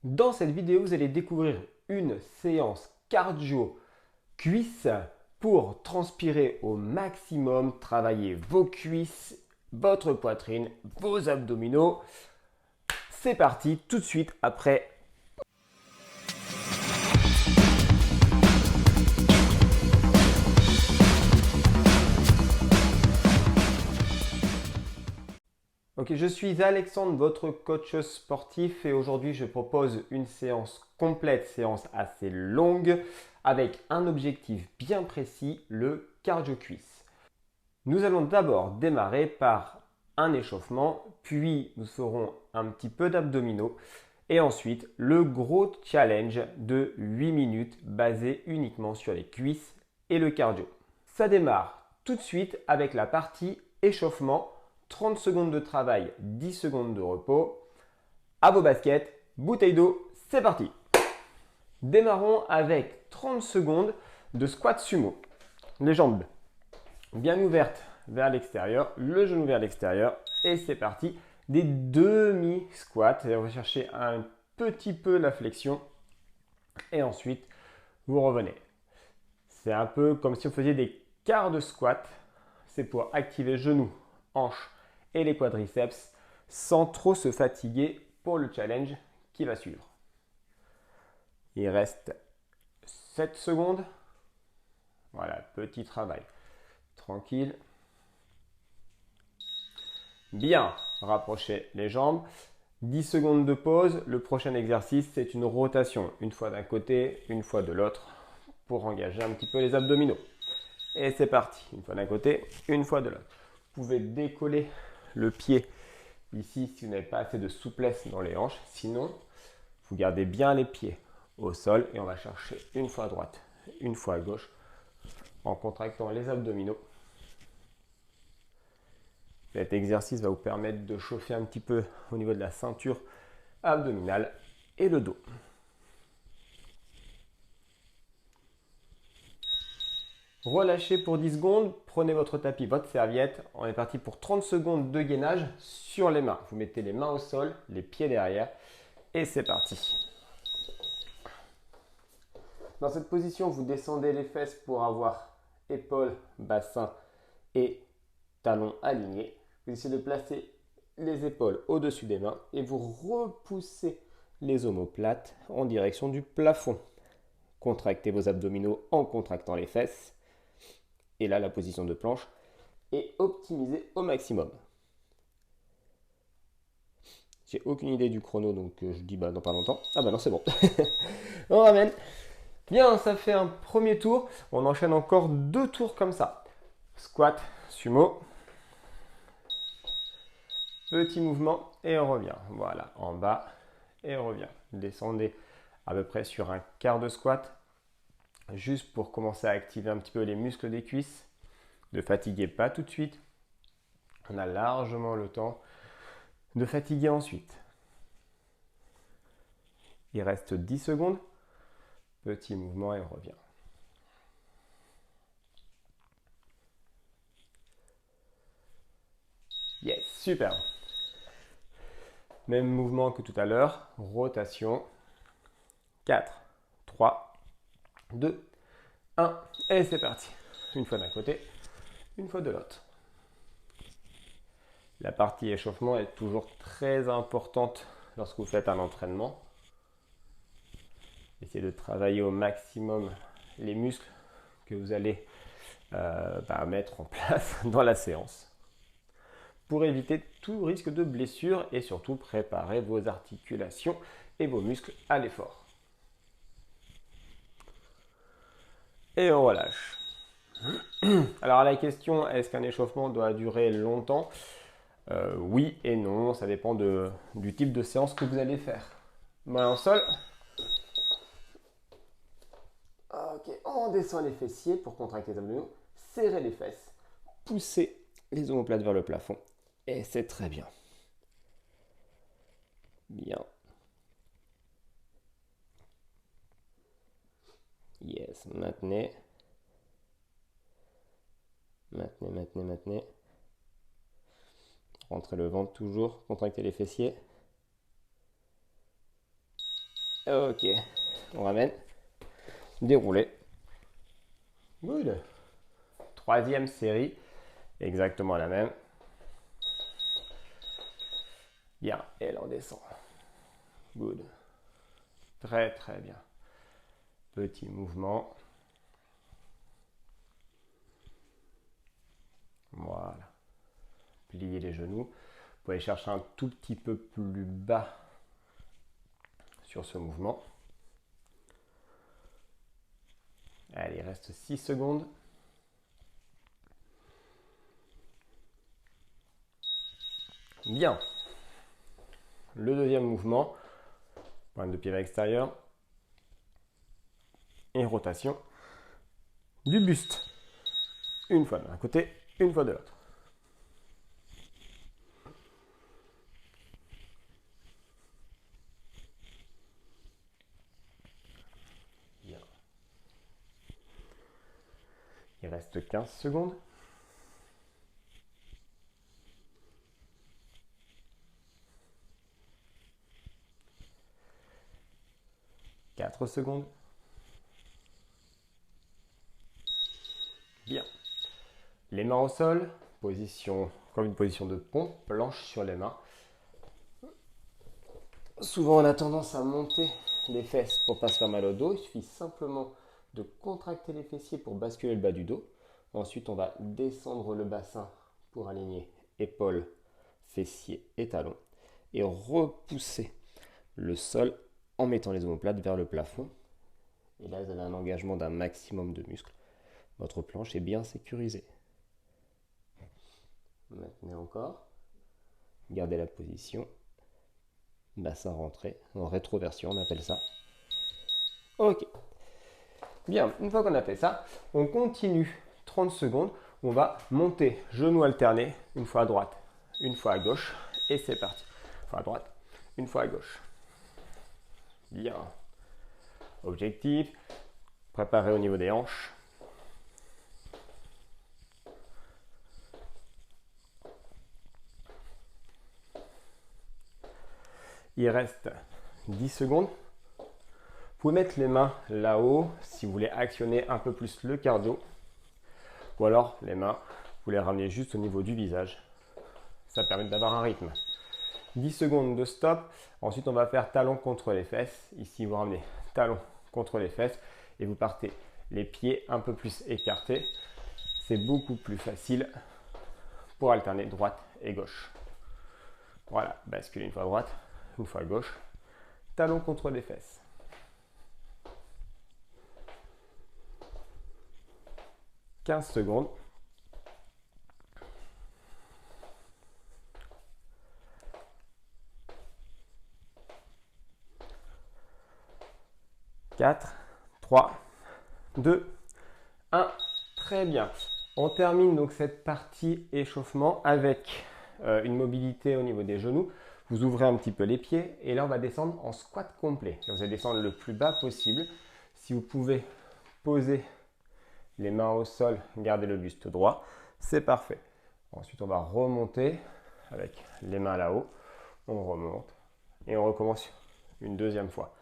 Dans cette vidéo, vous allez découvrir une séance cardio cuisses pour transpirer au maximum, travailler vos cuisses, votre poitrine, vos abdominaux. C'est parti tout de suite après. Ok, je suis Alexandre, votre coach sportif et aujourd'hui je propose une séance complète, séance assez longue avec un objectif bien précis, le cardio cuisse. Nous allons d'abord démarrer par un échauffement, puis nous ferons un petit peu d'abdominaux et ensuite le gros challenge de 8 minutes basé uniquement sur les cuisses et le cardio. Ça démarre tout de suite avec la partie échauffement. 30 secondes de travail, 10 secondes de repos. À vos baskets, bouteille d'eau, c'est parti. Démarrons avec 30 secondes de squat sumo. Les jambes bien ouvertes vers l'extérieur, le genou vers l'extérieur et c'est parti. Des demi-squats, on va chercher un petit peu la flexion et ensuite vous revenez. C'est un peu comme si on faisait des quarts de squat. C'est pour activer genoux, hanches et les quadriceps sans trop se fatiguer pour le challenge qui va suivre. Il reste 7 secondes. Voilà, petit travail. Tranquille. Bien, rapprochez les jambes. 10 secondes de pause. Le prochain exercice, c'est une rotation. Une fois d'un côté, une fois de l'autre pour engager un petit peu les abdominaux. Et c'est parti. Une fois d'un côté, une fois de l'autre. Vous pouvez décoller le pied ici si vous n'avez pas assez de souplesse dans les hanches. Sinon, vous gardez bien les pieds au sol et on va chercher une fois à droite, une fois à gauche en contractant les abdominaux. Cet exercice va vous permettre de chauffer un petit peu au niveau de la ceinture abdominale et le dos. Relâchez pour 10 secondes, prenez votre tapis, votre serviette. On est parti pour 30 secondes de gainage sur les mains. Vous mettez les mains au sol, les pieds derrière et c'est parti. Dans cette position, vous descendez les fesses pour avoir épaules, bassin et talons alignés. Vous essayez de placer les épaules au-dessus des mains et vous repoussez les omoplates en direction du plafond. Contractez vos abdominaux en contractant les fesses. Et là, la position de planche est optimisée au maximum. J'ai aucune idée du chrono, donc je dis dans pas longtemps. Ah bah non, c'est bon. On ramène. Bien, ça fait un premier tour. On enchaîne encore 2 tours comme ça. Squat, sumo. Petit mouvement et on revient. Voilà, en bas et on revient. Descendez à peu près sur un quart de squat. Juste pour commencer à activer un petit peu les muscles des cuisses. Ne fatiguez pas tout de suite. On a largement le temps de fatiguer ensuite. Il reste 10 secondes. Petit mouvement et on revient. Yes, super. Même mouvement que tout à l'heure. Rotation. 4, 3, 2, 1. Et c'est parti. Une fois d'un côté, une fois de l'autre. La partie échauffement est toujours très importante lorsque vous faites un entraînement. Essayez de travailler au maximum les muscles que vous allez mettre en place dans la séance pour éviter tout risque de blessure et surtout préparer vos articulations et vos muscles à l'effort. Et on relâche. Alors la question, est-ce qu'un échauffement doit durer longtemps? Oui et non, ça dépend du type de séance que vous allez faire. Main au sol. Ok, on descend les fessiers pour contracter les abdominaux. Serrez les fesses. Poussez les omoplates vers le plafond. Et c'est très bien. Bien. Yes, maintenez. Maintenez. Rentrez le ventre toujours, contractez les fessiers. Ok, on ramène. Dérouler. Good. Troisième série, exactement la même. Bien, et là on descend. Good. Très très bien. Petit mouvement. Voilà. Pliez les genoux. Vous pouvez chercher un tout petit peu plus bas sur ce mouvement. Allez, il reste 6 secondes. Bien. Le deuxième mouvement. Pointe de pied vers l'extérieur. Et rotation du buste. Une fois d'un côté, une fois de l'autre. Bien. Il reste 15 secondes. Quatre secondes. Bien. Les mains au sol, position comme une position de pont, planche sur les mains. Souvent on a tendance à monter les fesses pour ne pas se faire mal au dos. Il suffit simplement de contracter les fessiers pour basculer le bas du dos. Ensuite on va descendre le bassin pour aligner épaules, fessiers et talons. Et repousser le sol en mettant les omoplates vers le plafond. Et là vous avez un engagement d'un maximum de muscles. Votre planche est bien sécurisée. Maintenez encore. Gardez la position. Bassin rentré. En rétroversion, on appelle ça. Ok. Bien, une fois qu'on a fait ça, on continue 30 secondes. On va monter, genoux alternés, une fois à droite, une fois à gauche. Et c'est parti. Une fois à droite, une fois à gauche. Bien. Objectif, préparer au niveau des hanches. Il reste 10 secondes. Vous pouvez mettre les mains là-haut si vous voulez actionner un peu plus le cardio. Ou alors les mains, vous les ramenez juste au niveau du visage. Ça permet d'avoir un rythme. 10 secondes de stop. Ensuite, on va faire talon contre les fesses. Ici, vous ramenez talon contre les fesses et vous partez les pieds un peu plus écartés. C'est beaucoup plus facile pour alterner droite et gauche. Voilà, basculez une fois à droite, une fois à gauche. Talon contre les fesses. 15 secondes. Quatre, 3, 2, 1. Très bien. On termine donc cette partie échauffement avec une mobilité au niveau des genoux. Vous ouvrez un petit peu les pieds et là on va descendre en squat complet. Vous allez descendre le plus bas possible. Si vous pouvez poser les mains au sol, garder le buste droit, c'est parfait. Ensuite on va remonter avec les mains là-haut. On remonte et on recommence une deuxième fois.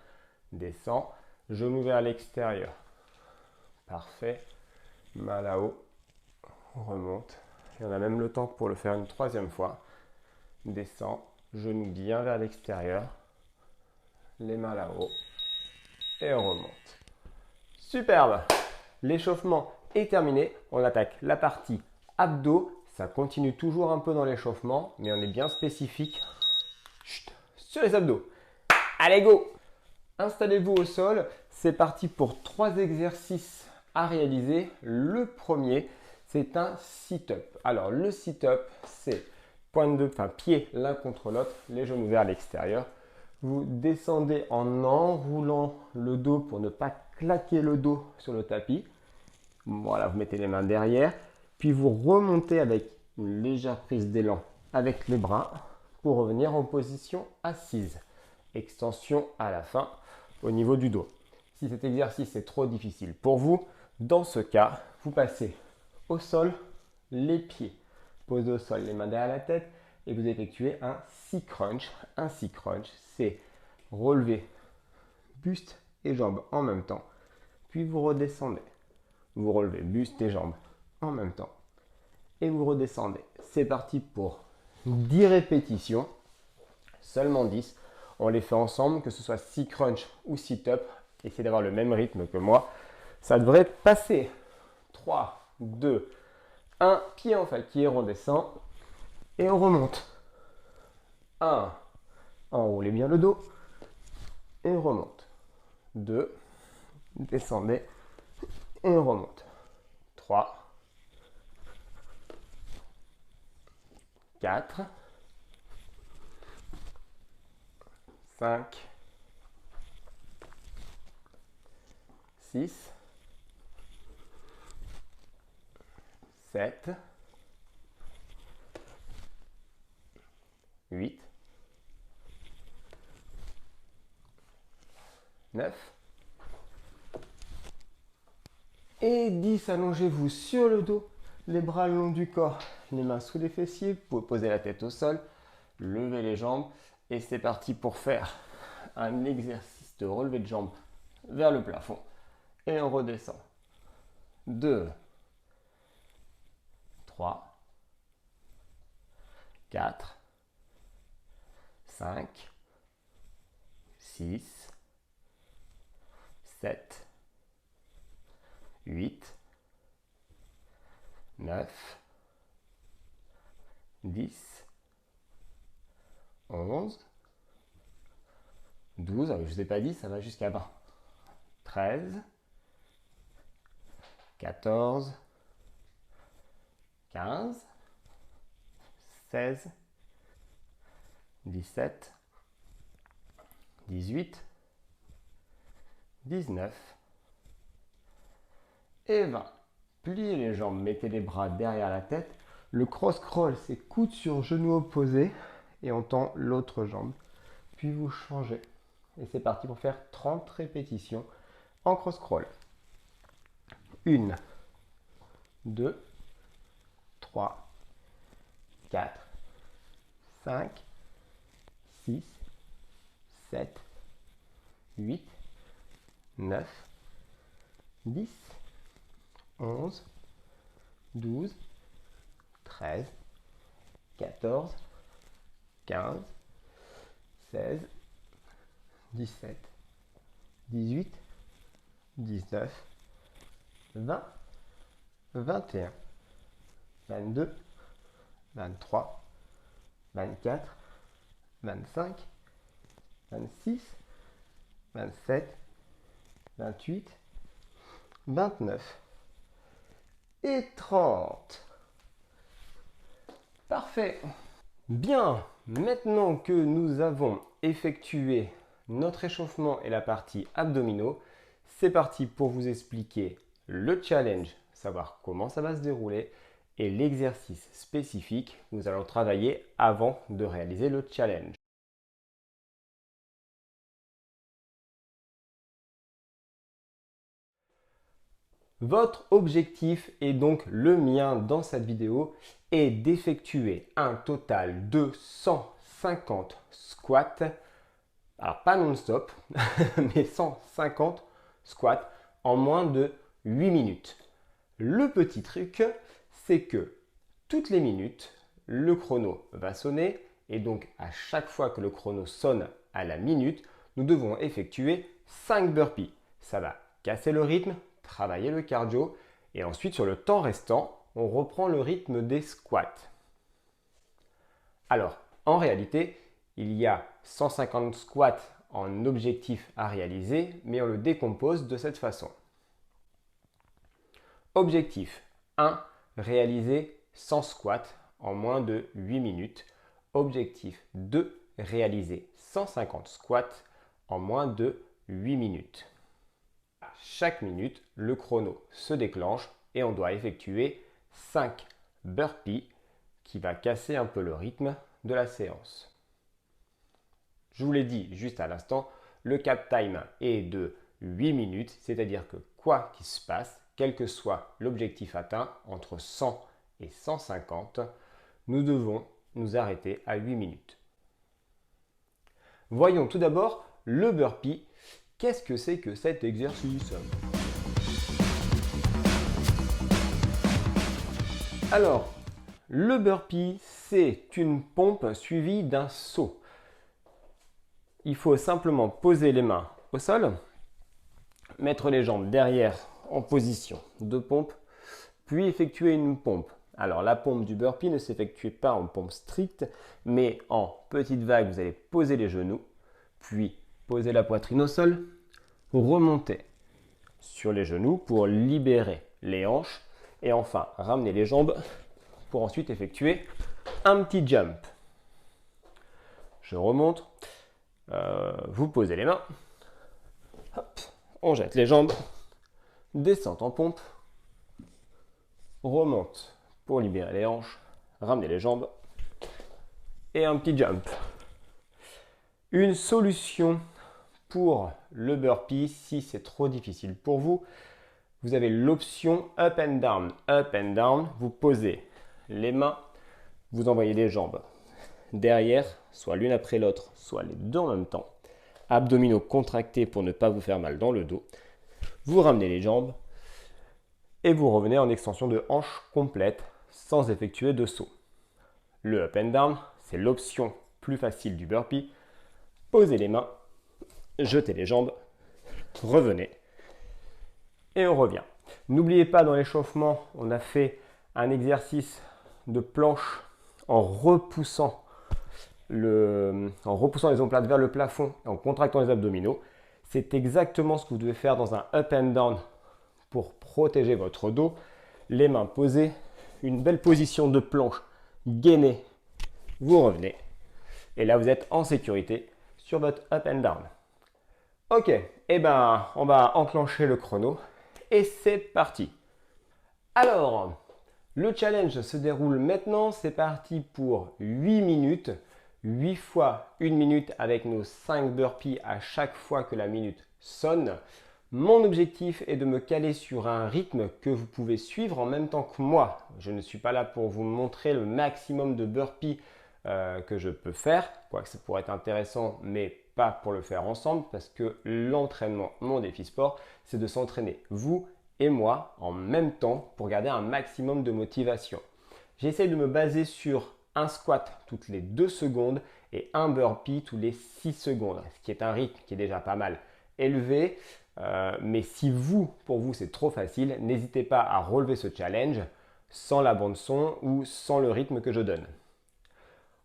Descend, genoux vers l'extérieur. Parfait. Main là-haut. On remonte. Et on a même le temps pour le faire une troisième fois. Descend, genoux bien vers l'extérieur. Les mains là-haut. Et on remonte. Superbe. L'échauffement est terminé. On attaque la partie abdos. Ça continue toujours un peu dans l'échauffement, mais on est bien spécifique. Chut, sur les abdos. Allez, go! Installez-vous au sol. C'est parti pour 3 exercices à réaliser. Le premier, c'est un sit-up. Alors, le sit-up, c'est pieds l'un contre l'autre, les genoux vers l'extérieur. Vous descendez en enroulant le dos pour ne pas claquer le dos sur le tapis. Voilà, vous mettez les mains derrière. Puis vous remontez avec une légère prise d'élan avec les bras pour revenir en position assise. Extension à la fin au niveau du dos. Si cet exercice est trop difficile pour vous, dans ce cas, vous passez au sol, les pieds posés au sol, les mains derrière la tête et vous effectuez un C crunch. Un C crunch, c'est relever buste et jambes en même temps. Puis vous redescendez. Vous relevez buste et jambes en même temps. Et vous redescendez. C'est parti pour 10 répétitions. Seulement 10. On les fait ensemble, que ce soit 6 crunch ou sit-up. Essayez d'avoir le même rythme que moi. Ça devrait passer. 3, 2, 1. Pied en fakir, on descend. Et on remonte. 1. Enroulez bien le dos. Et on remonte. 2. Descendez. Et on remonte. 3. 4. 5. 6. 7. 8. 9. Et 10. Allongez-vous sur le dos, les bras le long du corps, les mains sous les fessiers. Vous pouvez poser la tête au sol, lever les jambes. Et c'est parti pour faire un exercice de relevé de jambes vers le plafond. Et on redescend. 2, 3, 4, 5, 6, 7, 8, 9, 10, 11, 12, je ne vous ai pas dit, ça va jusqu'à 20, 13, 14, 15, 16, 17, 18, 19 et 20. Pliez les jambes, mettez les bras derrière la tête. Le cross-crawl, c'est coude sur genou opposé et on tend l'autre jambe. Puis vous changez. Et c'est parti pour faire 30 répétitions en cross-crawl. 1, 2, 3, 4, 5, 6, 7, 8, 9, 10, 11, 12, 13, 14, 15, 16, 17, 18, 19, 20, 21, 22, 23, 24, 25, 26, 27, 28, 29 et 30. Parfait. Bien, maintenant que nous avons effectué notre échauffement et la partie abdominaux, c'est parti pour vous expliquer le challenge, savoir comment ça va se dérouler et l'exercice spécifique que nous allons travailler avant de réaliser le challenge. Votre objectif et donc le mien dans cette vidéo est d'effectuer un total de 150 squats. Alors pas non-stop, mais 150 squats en moins de 8 minutes. Le petit truc, c'est que toutes les minutes, le chrono va sonner et donc à chaque fois que le chrono sonne à la minute, nous devons effectuer 5 burpees. Ça va casser le rythme, travailler le cardio et ensuite sur le temps restant, on reprend le rythme des squats. Alors, en réalité, il y a 150 squats en objectif à réaliser, mais on le décompose de cette façon. Objectif 1, réaliser 100 squats en moins de 8 minutes. Objectif 2, réaliser 150 squats en moins de 8 minutes. À chaque minute, le chrono se déclenche et on doit effectuer 5 burpees qui va casser un peu le rythme de la séance. Je vous l'ai dit juste à l'instant, le cap time est de 8 minutes, c'est-à-dire que quoi qu'il se passe, quel que soit l'objectif atteint, entre 100 et 150, nous devons nous arrêter à 8 minutes. Voyons tout d'abord le burpee Qu'est-ce que c'est que cet exercice? Alors, le burpee, c'est une pompe suivie d'un saut. Il faut simplement poser les mains au sol, mettre les jambes derrière en position de pompe, puis effectuer une pompe. Alors la pompe du burpee ne s'effectue pas en pompe stricte, mais en petite vague, vous allez poser les genoux, puis poser la poitrine au sol, remonter sur les genoux pour libérer les hanches, et enfin ramener les jambes pour ensuite effectuer un petit jump. Je remonte, vous posez les mains, hop, on jette les jambes, descente en pompe, remonte pour libérer les hanches, ramener les jambes et un petit jump. Une solution pour le burpee, si c'est trop difficile pour vous, vous avez l'option up and down. Up and down, vous posez les mains, vous envoyez les jambes derrière, soit l'une après l'autre, soit les deux en même temps. Abdominaux contractés pour ne pas vous faire mal dans le dos. Vous ramenez les jambes et vous revenez en extension de hanche complète sans effectuer de saut. Le up and down, c'est l'option plus facile du burpee. Posez les mains, jetez les jambes, revenez et on revient. N'oubliez pas, dans l'échauffement, on a fait un exercice de planche en repoussant les omoplates vers le plafond et en contractant les abdominaux. C'est exactement ce que vous devez faire dans un up and down pour protéger votre dos. Les mains posées, une belle position de planche gainée, vous revenez. Et là, vous êtes en sécurité sur votre up and down. Ok, on va enclencher le chrono et c'est parti. Alors, le challenge se déroule maintenant. C'est parti pour 8 minutes. 8 fois 1 minute avec nos 5 burpees à chaque fois que la minute sonne. Mon objectif est de me caler sur un rythme que vous pouvez suivre en même temps que moi. Je ne suis pas là pour vous montrer le maximum de burpees que je peux faire, quoique ça pourrait être intéressant, mais pas pour le faire ensemble, parce que l'entraînement, mon défi sport, c'est de s'entraîner, vous et moi, en même temps pour garder un maximum de motivation. J'essaie de me baser sur un squat toutes les 2 secondes et un burpee tous les 6 secondes, ce qui est un rythme qui est déjà pas mal élevé. Mais si pour vous c'est trop facile, n'hésitez pas à relever ce challenge sans la bande son ou sans le rythme que je donne.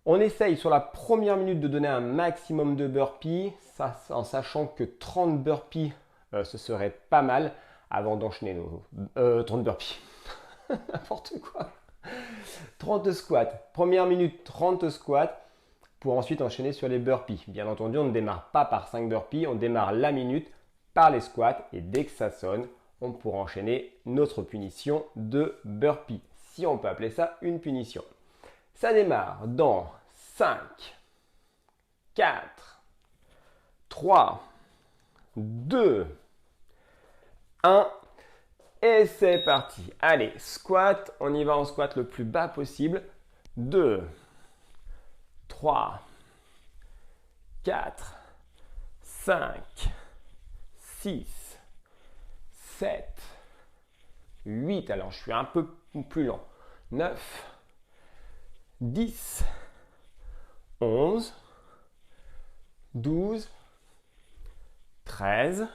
On essaye sur la première minute de donner un maximum de burpees, ça, en sachant que 30 burpees ce serait pas mal avant d'enchaîner nos 30 burpees. N'importe quoi. 30 squats. Première minute, 30 squats pour ensuite enchaîner sur les burpees. Bien entendu, on ne démarre pas par 5 burpees, on démarre la minute par les squats et dès que ça sonne, on pourra enchaîner notre punition de burpees. Si on peut appeler ça une punition. Ça démarre dans 5, 4, 3, 2, 1 et c'est parti. Allez, squat, on y va en squat le plus bas possible. 2, 3, 4, 5, 6, 7, 8. Alors, je suis un peu plus lent. 9, 10, 11, 12, 13,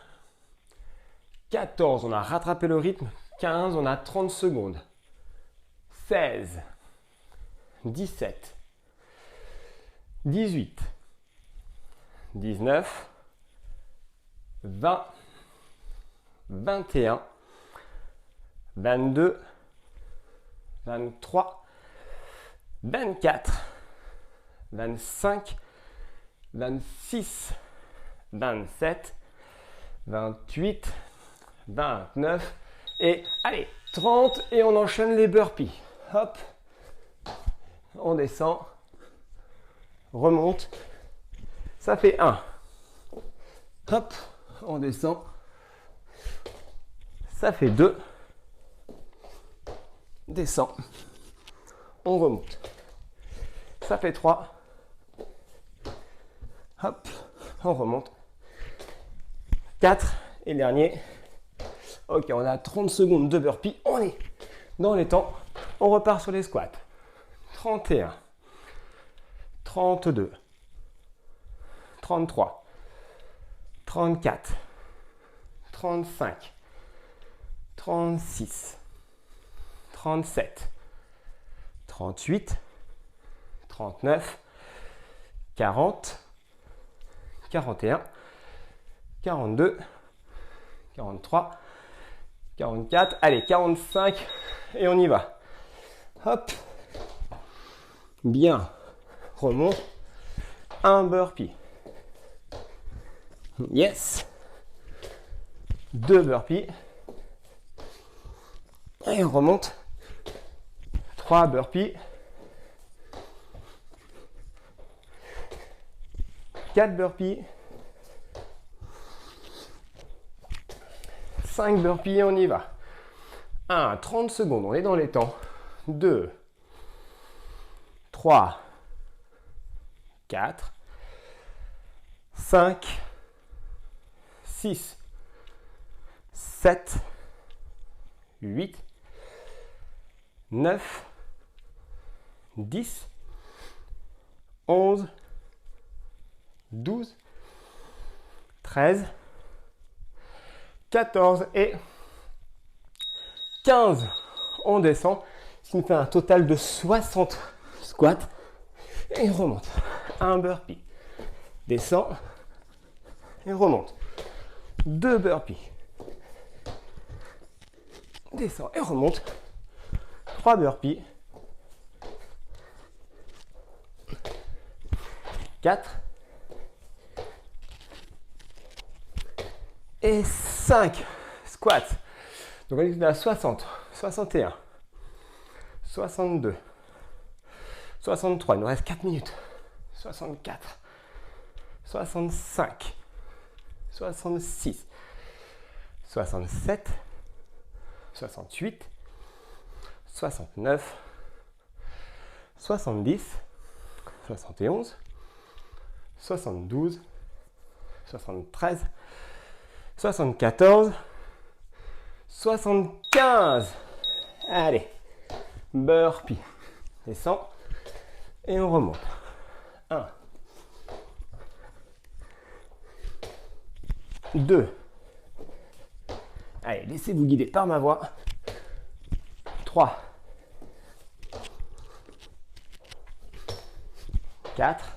14, on a rattrapé le rythme. 15, on a 30 secondes. 16, 17, 18, 19, 20, 21, 22, 23, 24, 25, 26, 27, 28, 29 et allez, 30 et on enchaîne les burpees. Hop, on descend, remonte, ça fait 1. Hop, on descend, ça fait 2. Descend, on remonte, ça fait 3. Hop, on remonte, 4 et dernier. Ok, on a 30 secondes de burpee. On est dans les temps. On repart sur les squats. 31, 32, 33, 34, 35, 36, 37, 38, 39, 40, 41, 42, 43, 44, allez, 45 et on y va. Hop, bien, remonte, un burpee. Yes, 2 burpees. Et on remonte, 3 burpees. 4 burpees. 5 burpees et on y va. 1, 30 secondes, on est dans les temps. 2, 3, 4, 5, 6, 7, 8, 9, 10, 11, 12, 13, 14 et 15. On descend, ce qui nous fait un total de 60 squats. Et on remonte. Un burpee. Descend et remonte. 2 burpees. Descend et remonte. 3 burpees. 4 et 5 squats. Donc on est à 60, 61, 62, 63, il nous reste 4 minutes, 64, 65, 66, 67, 68, 69, 70, 71, 72, 73, 74, 75. Allez, burpee. Descend et on remonte. 1, 2. Allez, laissez-vous guider par ma voix. 3, 4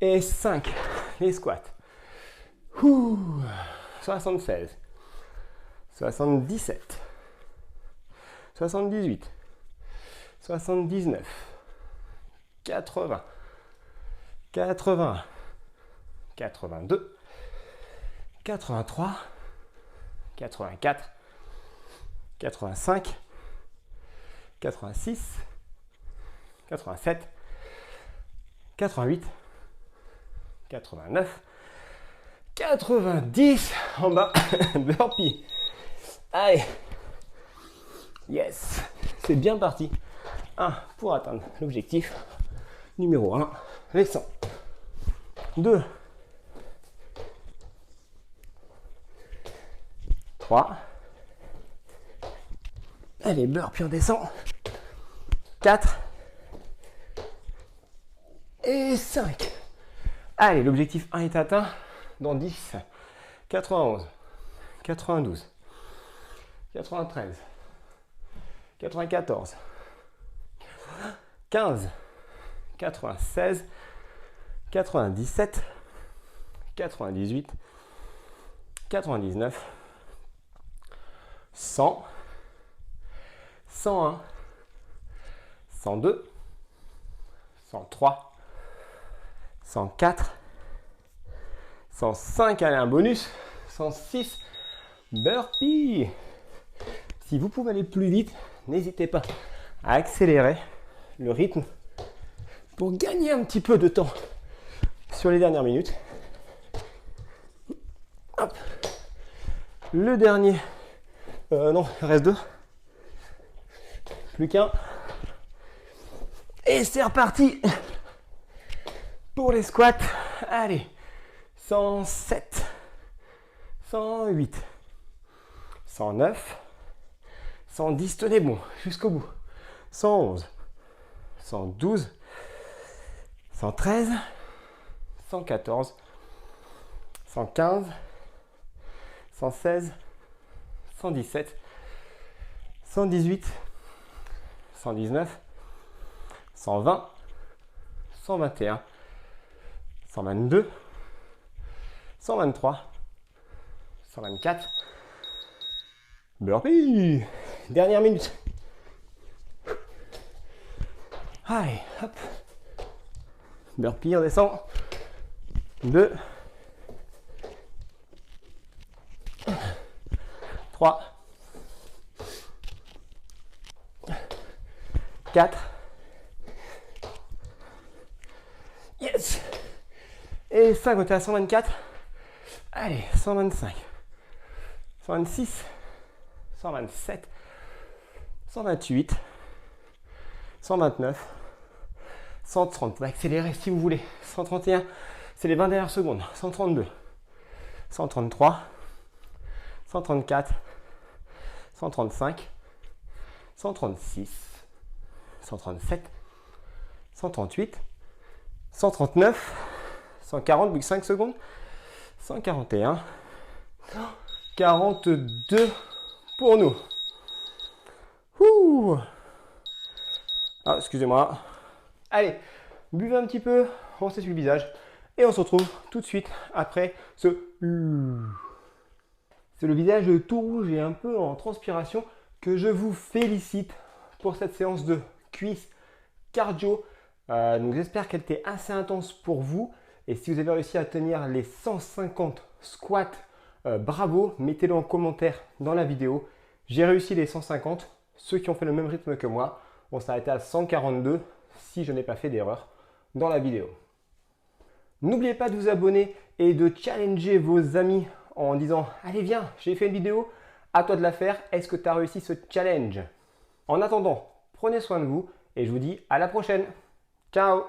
et 5. Les squats. 76, 77, 78, 79, 80, 81, 82, 83, 84, 85, 86, 87, 88, 89, 90 en bas, burpee. Allez, yes, c'est bien parti. 1 pour atteindre l'objectif numéro 1, les 100. 2, 3, allez, burpee, on descend. 4 et 5. Allez, l'objectif 1 est atteint. Dans 10, 91, 92, 93, 94, 15, 96, 97, 98, 99, 100, 101, 102, 103, 104, 105, allez, un bonus, 106, burpee. Si vous pouvez aller plus vite, n'hésitez pas à accélérer le rythme pour gagner un petit peu de temps sur les dernières minutes. Hop. Le dernier, non, il reste 2. Plus qu'un. Et c'est reparti pour les squats. Allez, 107, 108, 109, 110, tenez bon, jusqu'au bout. 111, 112, 113, 114, 115, 116, 117, 118, 119, 120, 121, 122, 123, 124. Burpee. Dernière minute. Allez, hop. Burpee, on descend. 2, 3, 4. Yes. Et 5, on était à 124. Allez, 125, 126, 127, 128, 129, 130. Vous pouvez accélérer si vous voulez. 131, c'est les 20 dernières secondes. 132, 133, 134, 135, 136, 137, 138, 139, 140, plus que 5 secondes. 141, 42 pour nous. Ouh. Ah, excusez-moi. Allez, buvez un petit peu, on s'essuie le visage et on se retrouve tout de suite après ce. C'est le visage tout rouge et un peu en transpiration que je vous félicite pour cette séance de cuisses cardio. Donc j'espère qu'elle était assez intense pour vous. Et si vous avez réussi à tenir les 150 squats, bravo, mettez-le en commentaire dans la vidéo. J'ai réussi les 150. Ceux qui ont fait le même rythme que moi vont s'arrêter à 142 si je n'ai pas fait d'erreur dans la vidéo. N'oubliez pas de vous abonner et de challenger vos amis en disant « Allez viens, j'ai fait une vidéo, à toi de la faire, est-ce que tu as réussi ce challenge ?» En attendant, prenez soin de vous et je vous dis à la prochaine. Ciao!